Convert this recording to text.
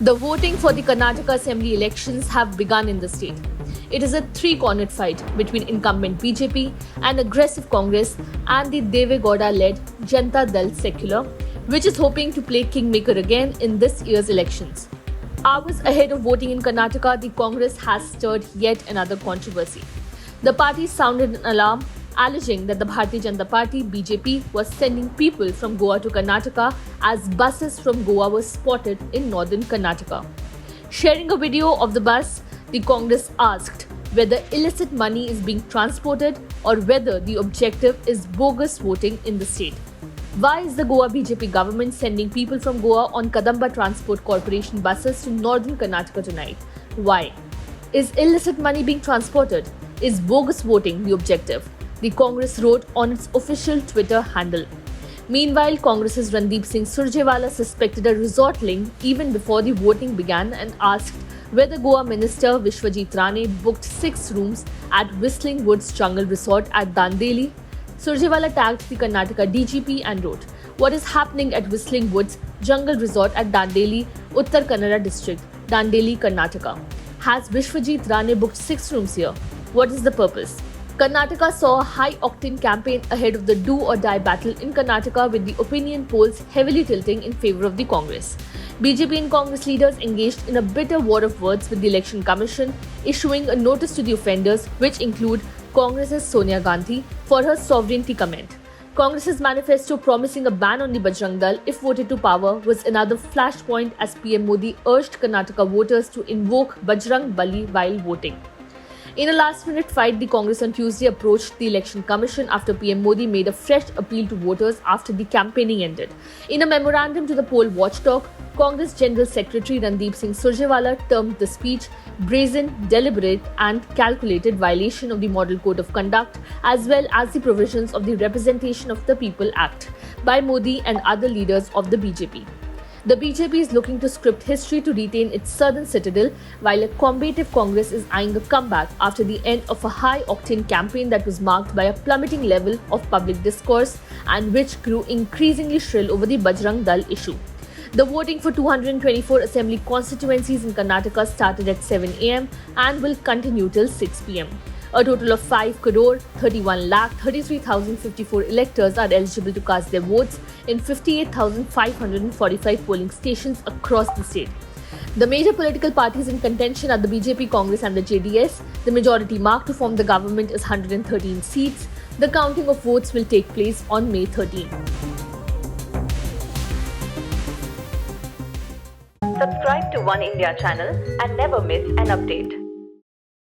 The voting for the Karnataka Assembly elections have begun in the state. It is a three-cornered fight between incumbent BJP and aggressive Congress and the Deve Gowda-led Janata Dal Secular, which is hoping to play kingmaker again in this year's elections. Hours ahead of voting in Karnataka, the Congress has stirred yet another controversy. The party sounded an alarm, alleging that the Bharatiya Janata Party (BJP) was sending people from Goa to Karnataka as buses from Goa were spotted in northern Karnataka. Sharing a video of the bus, the Congress asked whether illicit money is being transported or whether the objective is bogus voting in the state. Why is the Goa BJP government sending people from Goa on Kadamba Transport Corporation buses to northern Karnataka tonight? Why? Is illicit money being transported? Is bogus voting the objective? The Congress wrote on its official Twitter handle. Meanwhile, Congress's Randeep Singh Surjewala suspected a resort link even before the voting began and asked whether Goa Minister Vishwajit Rane booked 6 rooms at Whistling Woods Jungle Resort at Dandeli. Surjewala tagged the Karnataka DGP and wrote, "What is happening at Whistling Woods Jungle Resort at Dandeli, Uttar Kannada District, Dandeli, Karnataka? Has Vishwajit Rane booked 6 rooms here? What is the purpose?" Karnataka saw a high-octane campaign ahead of the do-or-die battle in Karnataka, with the opinion polls heavily tilting in favor of the Congress. BJP and Congress leaders engaged in a bitter war of words with the Election Commission, issuing a notice to the offenders, which include Congress's Sonia Gandhi for her sovereignty comment. Congress's manifesto promising a ban on the Bajrang Dal if voted to power was another flashpoint as PM Modi urged Karnataka voters to invoke Bajrang Bali while voting. In a last-minute fight, the Congress on Tuesday approached the Election Commission after PM Modi made a fresh appeal to voters after the campaigning ended. In a memorandum to the poll watchdog, Congress General Secretary Randeep Singh Surjewala termed the speech brazen, deliberate and calculated violation of the Model Code of Conduct as well as the provisions of the Representation of the People Act by Modi and other leaders of the BJP. The BJP is looking to script history to retain its southern citadel, while a combative Congress is eyeing a comeback after the end of a high-octane campaign that was marked by a plummeting level of public discourse and which grew increasingly shrill over the Bajrang Dal issue. The voting for 224 assembly constituencies in Karnataka started at 7 am and will continue till 6 pm. A total of 5,31,33,054 electors are eligible to cast their votes in 58,545 polling stations across the state. The major political parties in contention are the BJP, Congress and the JDS. The majority mark to form the government is 113 seats. The counting of votes will take place on May 13. Subscribe to One India channel and never miss an update.